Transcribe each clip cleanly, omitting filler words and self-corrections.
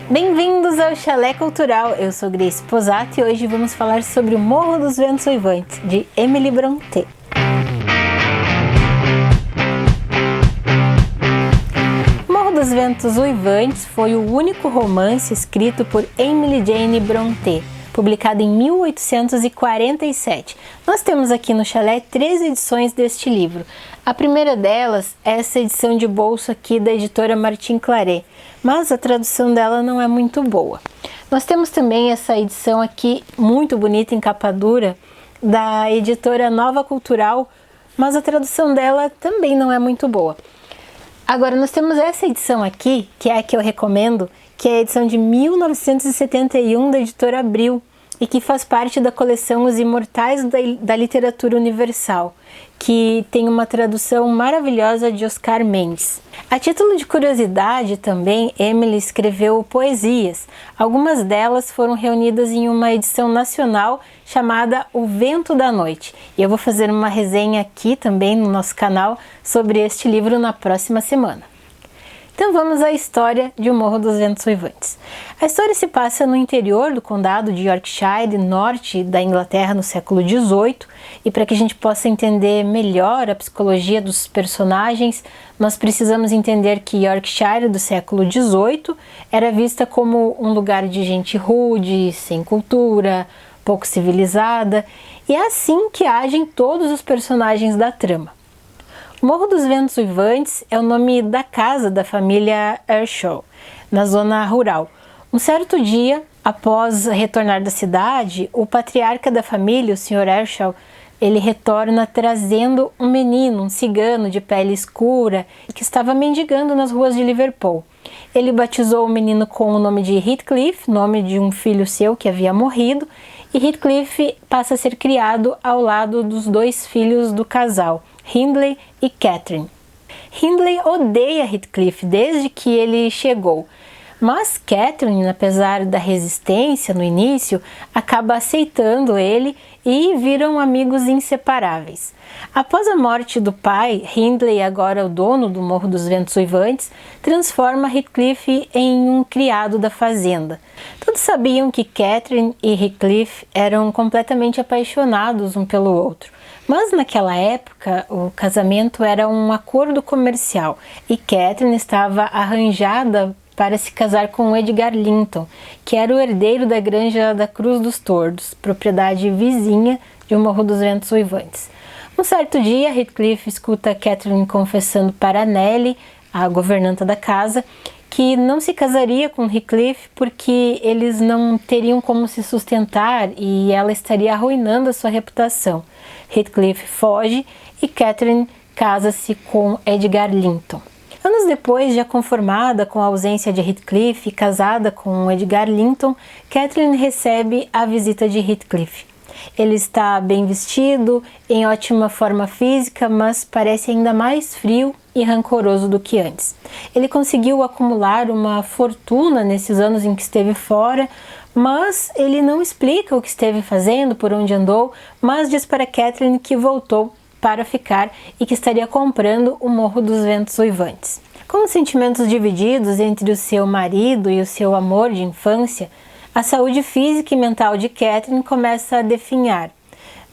Bem-vindos ao Chalé Cultural, eu sou Grace Posato e hoje vamos falar sobre o Morro dos Ventos Uivantes, de Emily Brontë. Morro dos Ventos Uivantes foi o único romance escrito por Emily Jane Brontë, publicado em 1847. Nós temos aqui no Chalé 3 edições deste livro. A primeira delas é essa edição de bolso aqui da editora Martin Claret, mas a tradução dela não é muito boa. Nós temos também essa edição aqui muito bonita em capa dura da editora Nova Cultural, mas a tradução dela também não é muito boa. Agora nós temos essa edição aqui, que é a que eu recomendo, que é a edição de 1971 da editora Abril e que faz parte da coleção Os Imortais da Literatura Universal, que tem uma tradução maravilhosa de Oscar Mendes. A título de curiosidade também, Emily escreveu poesias. Algumas delas foram reunidas em uma edição nacional chamada O Vento da Noite. E eu vou fazer uma resenha aqui também no nosso canal sobre este livro na próxima semana. Então vamos à história de O Morro dos Ventos Uivantes. A história se passa no interior do condado de Yorkshire, norte da Inglaterra, no século XVIII, e para que a gente possa entender melhor a psicologia dos personagens, nós precisamos entender que Yorkshire do século XVIII era vista como um lugar de gente rude, sem cultura, pouco civilizada, e é assim que agem todos os personagens da trama. O Morro dos Ventos Uivantes é o nome da casa da família Earnshaw, na zona rural. Um certo dia, após retornar da cidade, o patriarca da família, o Sr. Earnshaw, ele retorna trazendo um menino, um cigano de pele escura, que estava mendigando nas ruas de Liverpool. Ele batizou o menino com o nome de Heathcliff, nome de um filho seu que havia morrido, e Heathcliff passa a ser criado ao lado dos 2 filhos do casal, Hindley e Catherine. Hindley odeia Heathcliff desde que ele chegou, mas Catherine, apesar da resistência no início, acaba aceitando ele e viram amigos inseparáveis. Após a morte do pai, Hindley, agora o dono do Morro dos Ventos Uivantes, transforma Heathcliff em um criado da fazenda. Todos sabiam que Catherine e Heathcliff eram completamente apaixonados um pelo outro. Mas naquela época o casamento era um acordo comercial e Catherine estava arranjada para se casar com Edgar Linton, que era o herdeiro da granja da Cruz dos Tordos, propriedade vizinha de O Morro dos Ventos Uivantes. Um certo dia, Heathcliff escuta Catherine confessando para Nellie, a governanta da casa, que não se casaria com Heathcliff porque eles não teriam como se sustentar e ela estaria arruinando a sua reputação. Heathcliff foge e Catherine casa-se com Edgar Linton. Anos depois, já conformada com a ausência de Heathcliff e casada com Edgar Linton, Catherine recebe a visita de Heathcliff. Ele está bem vestido, em ótima forma física, mas parece ainda mais frio e rancoroso do que antes. Ele conseguiu acumular uma fortuna nesses anos em que esteve fora, mas ele não explica o que esteve fazendo, por onde andou, mas diz para Catherine que voltou para ficar e que estaria comprando o Morro dos Ventos Uivantes. Com os sentimentos divididos entre o seu marido e o seu amor de infância, a saúde física e mental de Catherine começa a definhar.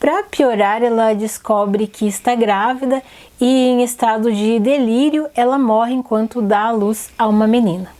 Para piorar, ela descobre que está grávida e, em estado de delírio, ela morre enquanto dá à luz a uma menina.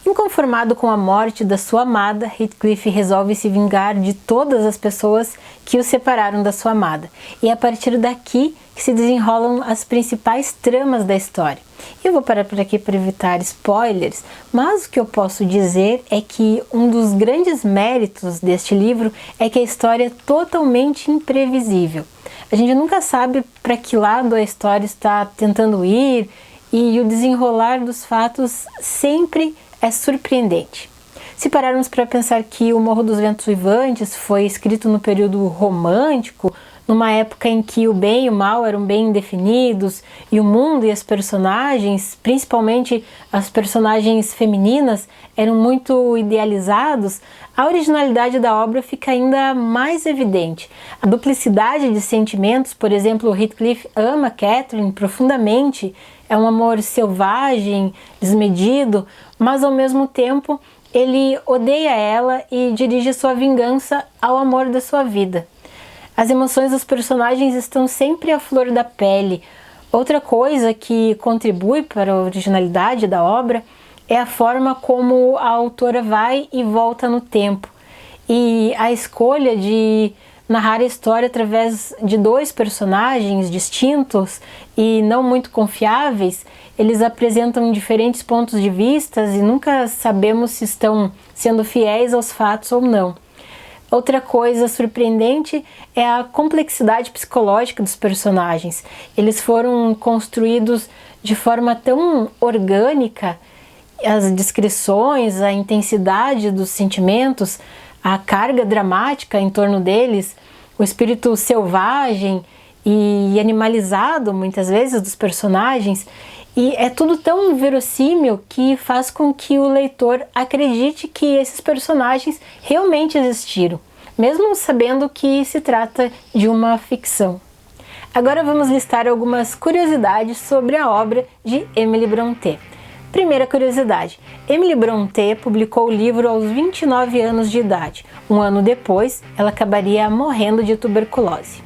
Inconformado com a morte da sua amada, Heathcliff resolve se vingar de todas as pessoas que o separaram da sua amada. E é a partir daqui que se desenrolam as principais tramas da história. Eu vou parar por aqui para evitar spoilers, mas o que eu posso dizer é que um dos grandes méritos deste livro é que a história é totalmente imprevisível. A gente nunca sabe para que lado a história está tentando ir e o desenrolar dos fatos sempre é surpreendente. Se pararmos para pensar que O Morro dos Ventos Uivantes foi escrito no período romântico, numa época em que o bem e o mal eram bem definidos e o mundo e as personagens, principalmente as personagens femininas, eram muito idealizados, a originalidade da obra fica ainda mais evidente. A duplicidade de sentimentos, por exemplo, Heathcliff ama Catherine profundamente é um amor selvagem, desmedido, mas ao mesmo tempo ele odeia ela e dirige sua vingança ao amor da sua vida. As emoções dos personagens estão sempre à flor da pele. Outra coisa que contribui para a originalidade da obra é a forma como a autora vai e volta no tempo. E a escolha de narrar a história através de dois personagens distintos e não muito confiáveis, eles apresentam diferentes pontos de vista e nunca sabemos se estão sendo fiéis aos fatos ou não. Outra coisa surpreendente é a complexidade psicológica dos personagens. Eles foram construídos de forma tão orgânica, as descrições, a intensidade dos sentimentos, a carga dramática em torno deles, o espírito selvagem e animalizado, muitas vezes, dos personagens, e é tudo tão verossímil que faz com que o leitor acredite que esses personagens realmente existiram, mesmo sabendo que se trata de uma ficção. Agora vamos listar algumas curiosidades sobre a obra de Emily Brontë. Primeira curiosidade: Emily Brontë publicou o livro aos 29 anos de idade. Um ano depois, ela acabaria morrendo de tuberculose.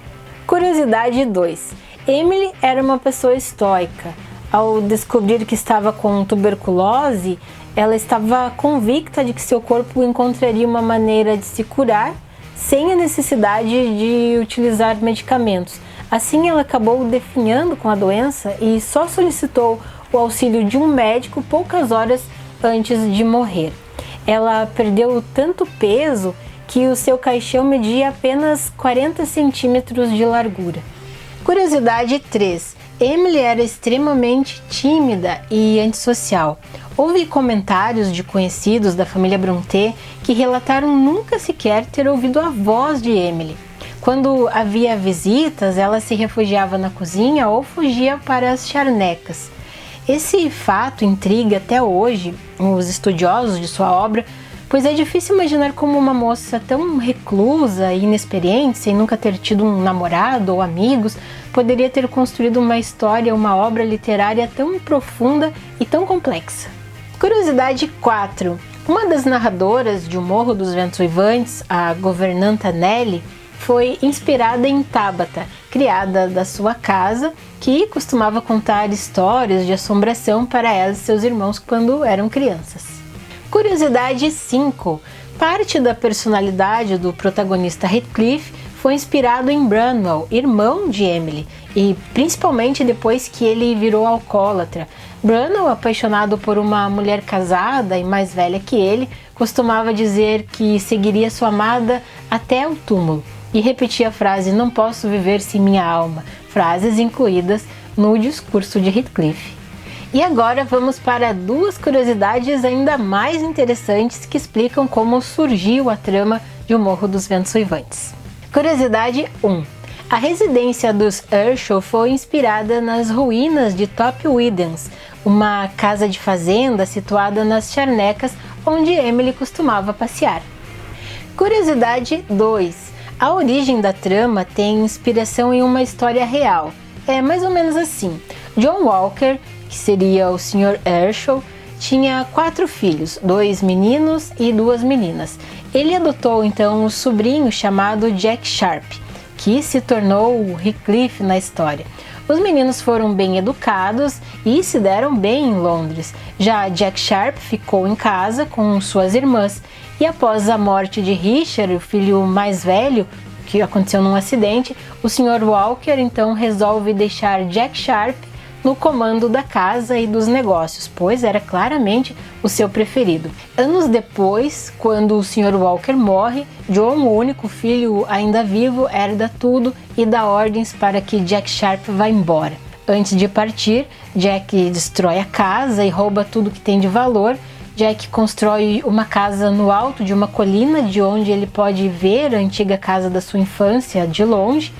Curiosidade 2: Emily era uma pessoa estoica. Ao descobrir que estava com tuberculose, ela estava convicta de que seu corpo encontraria uma maneira de se curar sem a necessidade de utilizar medicamentos. Assim, ela acabou definhando com a doença e só solicitou o auxílio de um médico poucas horas antes de morrer. Ela perdeu tanto peso que o seu caixão media apenas 40 centímetros de largura. Curiosidade 3: Emily era extremamente tímida e antissocial. Houve comentários de conhecidos da família Brontë que relataram nunca sequer ter ouvido a voz de Emily. Quando havia visitas, ela se refugiava na cozinha ou fugia para as charnecas. Esse fato intriga até hoje os estudiosos de sua obra, pois é difícil imaginar como uma moça tão reclusa e inexperiente, sem nunca ter tido um namorado ou amigos, poderia ter construído uma história, uma obra literária tão profunda e tão complexa. Curiosidade 4. Uma das narradoras de O Morro dos Ventos Uivantes, a governanta Nelly, foi inspirada em Tabata, criada da sua casa, que costumava contar histórias de assombração para ela e seus irmãos quando eram crianças. Curiosidade 5. Parte da personalidade do protagonista Heathcliff foi inspirado em Branwell, irmão de Emily, e principalmente depois que ele virou alcoólatra. Branwell, apaixonado por uma mulher casada e mais velha que ele, costumava dizer que seguiria sua amada até o túmulo e repetia a frase "não posso viver sem minha alma", frases incluídas no discurso de Heathcliff. E agora vamos para duas curiosidades ainda mais interessantes que explicam como surgiu a trama de O Morro dos Ventos Uivantes. Curiosidade 1. A residência dos Earnshaw foi inspirada nas ruínas de Top Widens, uma casa de fazenda situada nas charnecas onde Emily costumava passear. Curiosidade 2. A origem da trama tem inspiração em uma história real. É mais ou menos assim. John Walker, que seria o Sr. Earnshaw, tinha 4 filhos, 2 meninos e 2 meninas. Ele adotou então um sobrinho chamado Jack Sharp, que se tornou o Heathcliff na história. Os meninos foram bem educados e se deram bem em Londres. Já Jack Sharp ficou em casa com suas irmãs e após a morte de Richard, o filho mais velho, que aconteceu num acidente, o Sr. Walker então resolve deixar Jack Sharp no comando da casa e dos negócios, pois era claramente o seu preferido. Anos depois, quando o Sr. Walker morre, John, o único filho ainda vivo, herda tudo e dá ordens para que Jack Sharp vá embora. Antes de partir, Jack destrói a casa e rouba tudo que tem de valor. Jack constrói uma casa no alto de uma colina, de onde ele pode ver a antiga casa da sua infância de longe,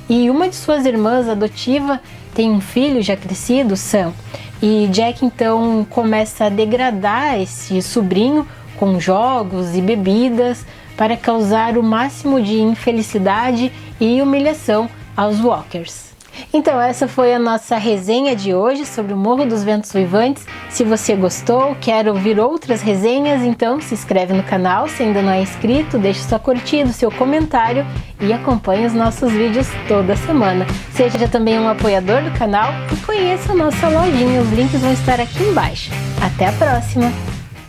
e uma de suas irmãs adotiva tem um filho já crescido, Sam, e Jack então começa a degradar esse sobrinho com jogos e bebidas para causar o máximo de infelicidade e humilhação aos Walkers. Então essa foi a nossa resenha de hoje sobre o Morro dos Ventos Uivantes. Se você gostou, quer ouvir outras resenhas, então se inscreve no canal, se ainda não é inscrito, deixe sua curtida, seu comentário e acompanhe os nossos vídeos toda semana. Seja também um apoiador do canal e conheça a nossa lojinha, os links vão estar aqui embaixo. Até a próxima!